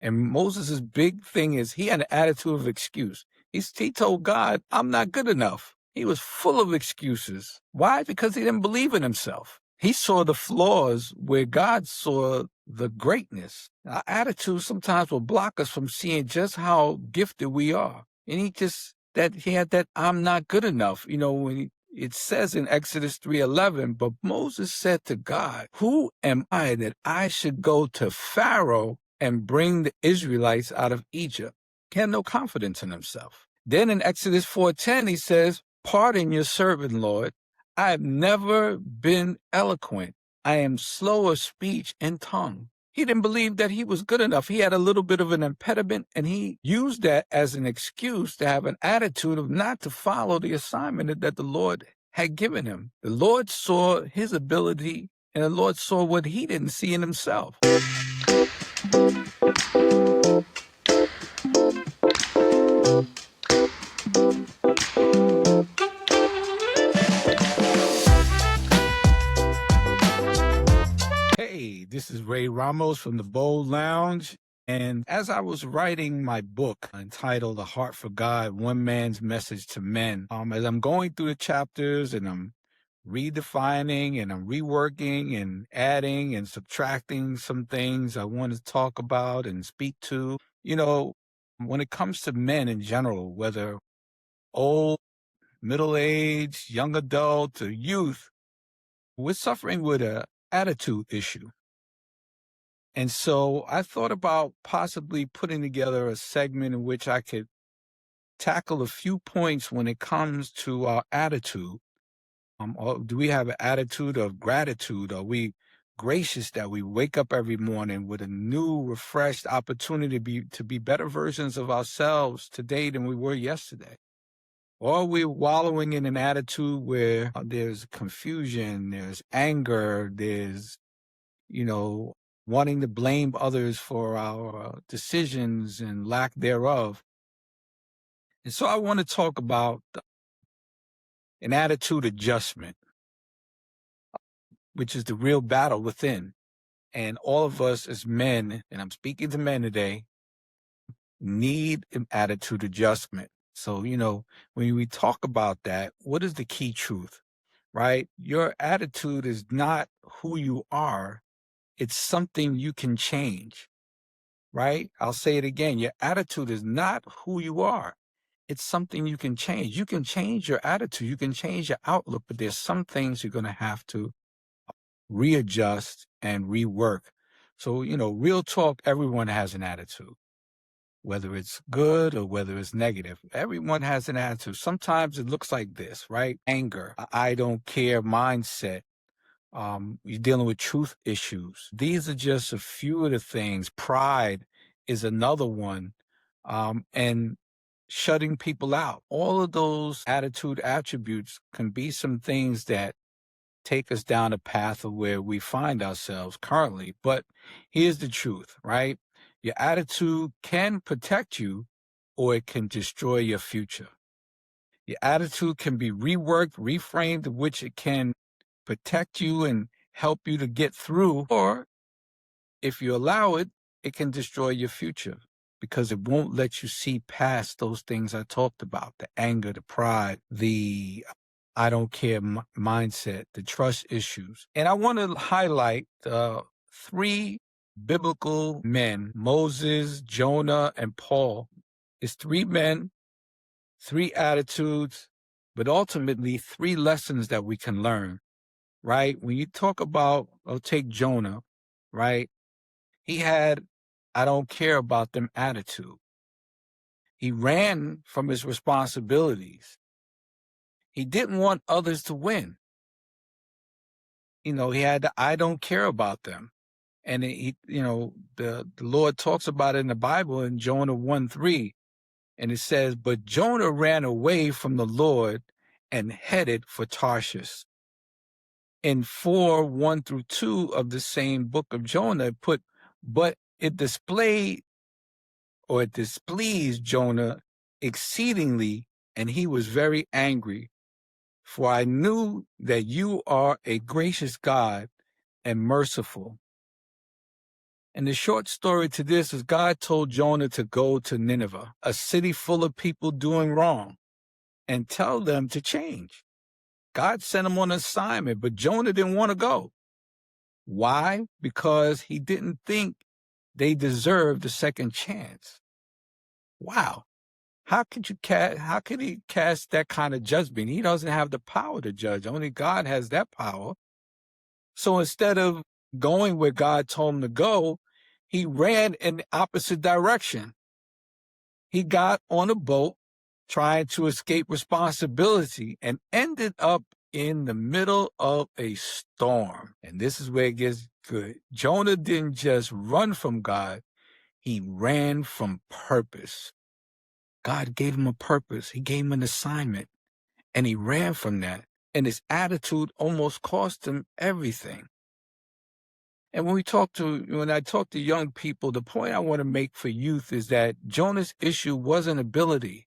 And Moses' big thing is he had an attitude of excuse. He told God, I'm not good enough. He was full of excuses. Why? Because he didn't believe in himself. He saw the flaws where God saw the greatness. Our attitude sometimes will block us from seeing just how gifted we are. And he had that I'm not good enough. When it says in Exodus 3:11, but Moses said to God, who am I that I should go to Pharaoh and bring the Israelites out of Egypt? He had no confidence in himself. Then in Exodus 4:10, he says, pardon your servant, Lord. I have never been eloquent. I am slow of speech and tongue. He didn't believe that he was good enough. He had a little bit of an impediment, and he used that as an excuse to have an attitude of not to follow the assignment that the Lord had given him. The Lord saw his ability, and the Lord saw what he didn't see in himself. Hey, this is Ramos from the Bold Lounge. And as I was writing my book entitled A Heart for God, One Man's Message to Men, as I'm going through the chapters and I'm redefining and I'm reworking and adding and subtracting some things I want to talk about and speak to, when it comes to men in general, whether old, middle-aged, young adult, or youth, we're suffering with an attitude issue. And so I thought about possibly putting together a segment in which I could tackle a few points when it comes to our attitude. Do we have an attitude of gratitude? Are we gracious that we wake up every morning with a new, refreshed opportunity to be better versions of ourselves today than we were yesterday? Or are we wallowing in an attitude where there's confusion, there's anger, there's, wanting to blame others for our decisions and lack thereof? And so I want to talk about an attitude adjustment, which is the real battle within. And all of us as men, and I'm speaking to men today, need an attitude adjustment. So, when we talk about that, what is the key truth, right? Your attitude is not who you are. It's something you can change, right? I'll say it again. Your attitude is not who you are. It's something you can change. You can change your attitude. You can change your outlook, but there's some things you're going to have to readjust and rework. So, real talk, everyone has an attitude, whether it's good or whether it's negative. Everyone has an attitude. Sometimes it looks like this, right? Anger, I don't care mindset. You're dealing with truth issues. These are just a few of the things. Pride is another one. And shutting people out. All of those attitude attributes can be some things that take us down a path of where we find ourselves currently. But here's the truth, right? Your attitude can protect you or it can destroy your future. Your attitude can be reworked, reframed, in which it can protect you and help you to get through, or if you allow it, it can destroy your future because it won't let you see past those things I talked about, the anger, the pride, the I don't care mindset, the trust issues. And I want to highlight three biblical men, Moses, Jonah, and Paul. It's three men, three attitudes, but ultimately three lessons that we can learn, right? When you talk about, take Jonah, right? He had, I don't care about them attitude. He ran from his responsibilities. He didn't want others to win. He had the, I don't care about them. And the Lord talks about it in the Bible in Jonah 1:3. And it says, but Jonah ran away from the Lord and headed for Tarshish. In 4:1-2 of the same book of Jonah, it put, but it displayed or it displeased Jonah exceedingly, and he was very angry. For I knew that you are a gracious God and merciful, And the short story to this is God told Jonah to go to Nineveh, a city full of people doing wrong, and tell them to change. God sent him on an assignment, but Jonah didn't want to go. Why? Because he didn't think they deserved a second chance. Wow. How could he cast that kind of judgment? He doesn't have the power to judge. Only God has that power. So instead of going where God told him to go, he ran in the opposite direction. He got on a boat trying to escape responsibility and ended up in the middle of a storm. And this is where it gets good. Jonah didn't just run from God, he ran from purpose. God gave him a purpose. He gave him an assignment, and he ran from that. And his attitude almost cost him everything. And when I talk to young people, the point I want to make for youth is that Jonah's issue wasn't ability.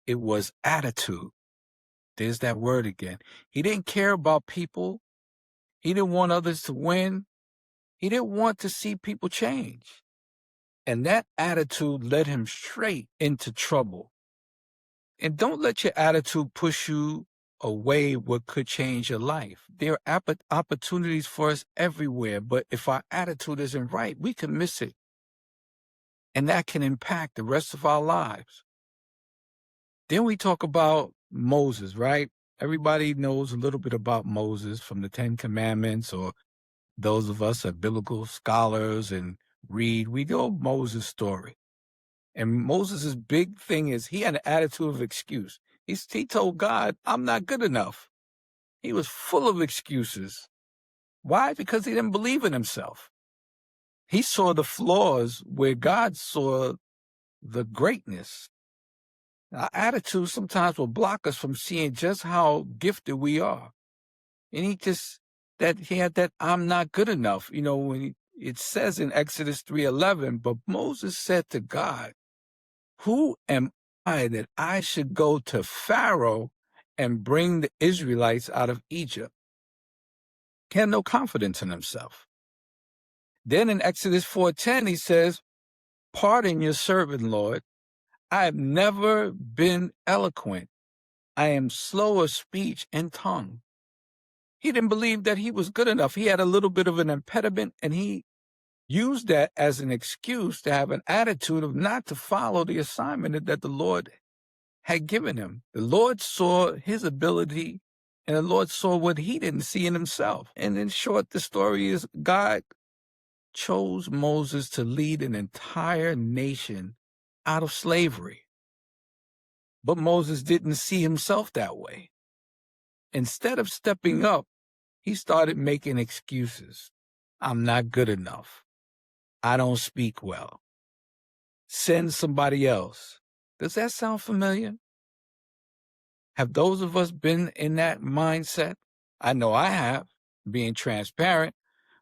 It was attitude. There's that word again. He didn't care about people. He didn't want others to win. He didn't want to see people change. And that attitude led him straight into trouble. And don't let your attitude push you away what could change your life. There are opportunities for us everywhere, but if our attitude isn't right, we can miss it. And that can impact the rest of our lives. Then we talk about Moses, right? Everybody knows a little bit about Moses from the 10 Commandments, or those of us are biblical scholars and read, we know Moses' story. And Moses' big thing is he had an attitude of excuse. He told God, I'm not good enough. He was full of excuses. Why? Because he didn't believe in himself. He saw the flaws where God saw the greatness. Our attitude sometimes will block us from seeing just how gifted we are. And he had that I'm not good enough. You know, when it says in Exodus 3:11, but Moses said to God, who am I that I should go to Pharaoh and bring the Israelites out of Egypt? He had no confidence in himself. Then in Exodus 4:10, he says, pardon your servant, Lord. I have never been eloquent. I am slow of speech and tongue. He didn't believe that he was good enough. He had a little bit of an impediment, and he used that as an excuse to have an attitude of not to follow the assignment that the Lord had given him. The Lord saw his ability, and the Lord saw what he didn't see in himself. And in short, the story is God chose Moses to lead an entire nation out of slavery. But Moses didn't see himself that way. Instead of stepping up, he started making excuses. I'm not good enough. I don't speak well. Send somebody else. Does that sound familiar? Have those of us been in that mindset? I know I have, being transparent.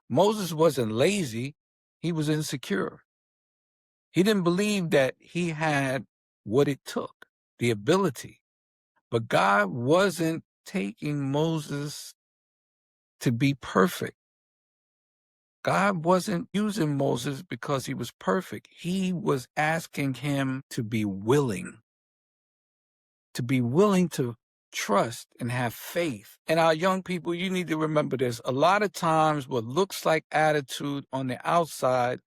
Moses wasn't lazy. He was insecure. He didn't believe that he had what it took, the ability. But God wasn't taking Moses to be perfect. God wasn't using Moses because he was perfect. He was asking him to be willing to trust and have faith. And our young people, you need to remember this. A lot of times what looks like attitude on the outside,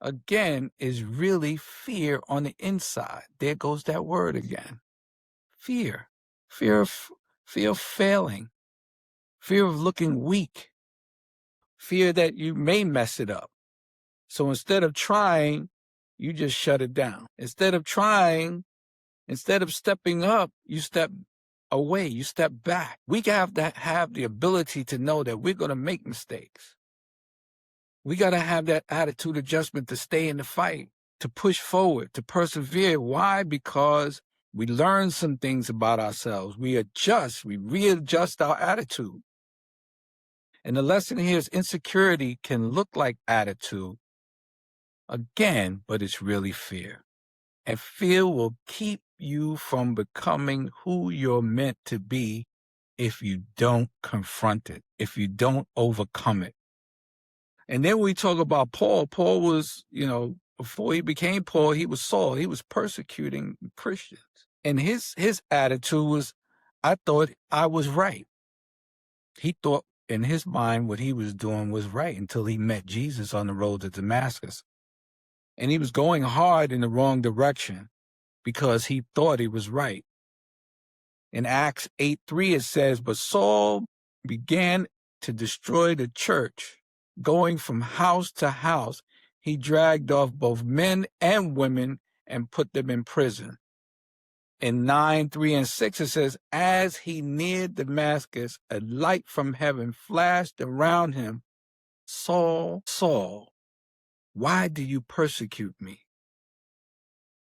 again, is really fear on the inside. There goes that word again. Fear. Fear of failing. Fear of looking weak. Fear that you may mess it up. So instead of trying, you just shut it down. Instead of stepping up, you step away, you step back. We have to have the ability to know that we're going to make mistakes. We got to have that attitude adjustment to stay in the fight, to push forward, to persevere. Why? Because we learn some things about ourselves. We readjust our attitude. And the lesson here is insecurity can look like attitude, again, but it's really fear. And fear will keep you from becoming who you're meant to be if you don't confront it, if you don't overcome it. And then we talk about Paul. Paul was, before he became Paul, he was Saul. He was persecuting Christians. And his attitude was, I thought I was right. He thought in his mind what he was doing was right until he met Jesus on the road to Damascus. And he was going hard in the wrong direction because he thought he was right. In Acts 8:3, it says, but Saul began to destroy the church. Going from house to house, he dragged off both men and women and put them in prison. In 9:3-6, it says, as he neared Damascus, a light from heaven flashed around him. Saul, Saul, why do you persecute me?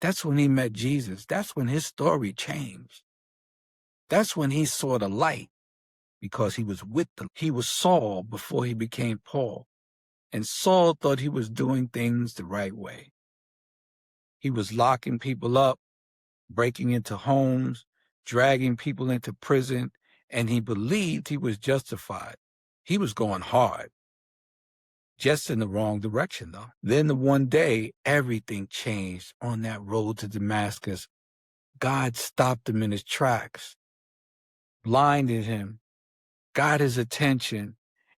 That's when he met Jesus. That's when his story changed. That's when he saw the light, because he was with them. He was Saul before he became Paul. And Saul thought he was doing things the right way. He was locking people up, breaking into homes, dragging people into prison, and he believed he was justified. He was going hard, just in the wrong direction, though. Then the one day, everything changed on that road to Damascus. God stopped him in his tracks, blinded him, got his attention,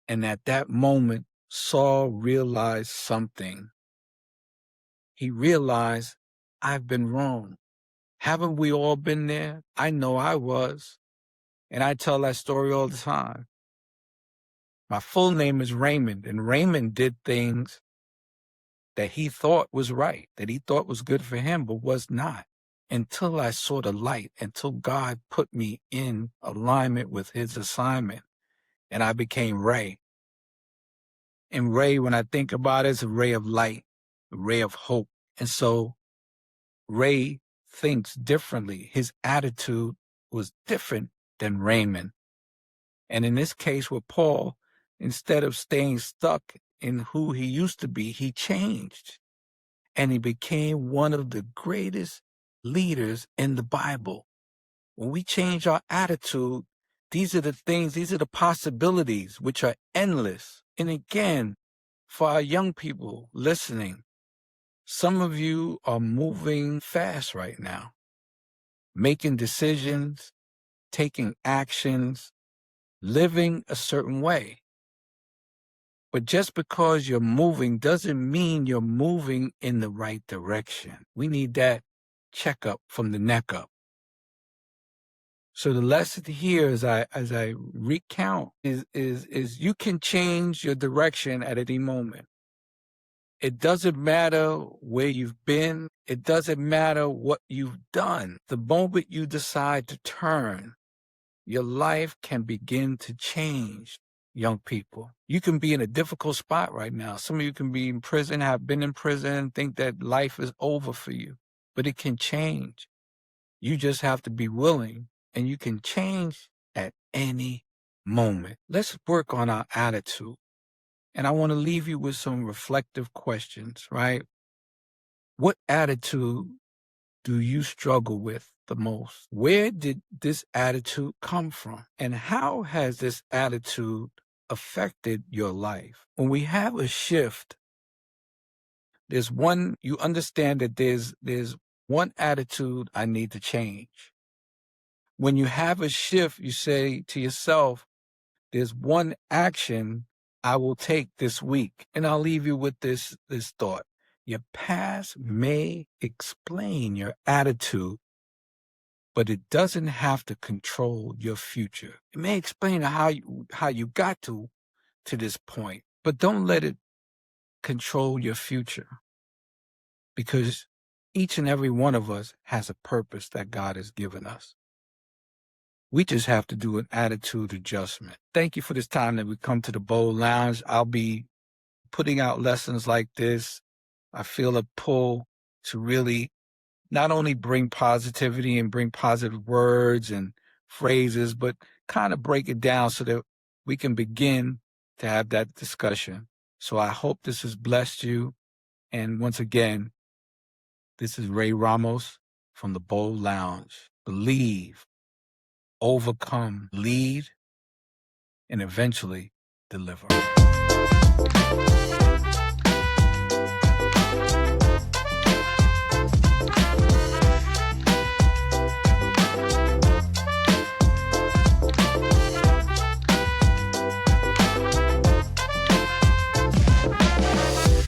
and at that moment, Saul realized something. He realized, I've been wrong. Haven't we all been there? I know I was. And I tell that story all the time. My full name is Raymond, and Raymond did things that he thought was right, that he thought was good for him, but was not. Until I saw the light, until God put me in alignment with his assignment, and I became Ray. And Ray, when I think about it, is a ray of light, a ray of hope. And so Ray thinks differently. His attitude was different than Raymond. And in this case with Paul, instead of staying stuck in who he used to be, he changed. And he became one of the greatest leaders in the Bible. When we change our attitude, these are the things, these are the possibilities, which are endless. And again, for our young people listening, some of you are moving fast right now, making decisions, taking actions, living a certain way. But just because you're moving doesn't mean you're moving in the right direction. We need that checkup from the neck up. So the lesson here, as I recount, is you can change your direction at any moment. It doesn't matter where you've been. It doesn't matter what you've done. The moment you decide to turn, your life can begin to change, young people. You can be in a difficult spot right now. Some of you can be in prison, have been in prison, think that life is over for you. But it can change. You just have to be willing, and you can change at any moment. Let's work on our attitude. And I want to leave you with some reflective questions, right? What attitude do you struggle with the most? Where did this attitude come from? And how has this attitude affected your life? When we have a shift, you understand that there's one attitude I need to change. When you have a shift, you say to yourself, there's one action I will take this week. And I'll leave you with this thought. Your past may explain your attitude, but it doesn't have to control your future. It may explain how you got to this point, but don't let it control your future, because each and every one of us has a purpose that God has given us. We just have to do an attitude adjustment. Thank you for this time that we come to the Bold Lounge. I'll be putting out lessons like this. I feel a pull to really not only bring positivity and bring positive words and phrases, but kind of break it down so that we can begin to have that discussion. So I hope this has blessed you. And once again, this is Ray Ramos from the Bold Lounge. Believe, overcome, lead, and eventually deliver.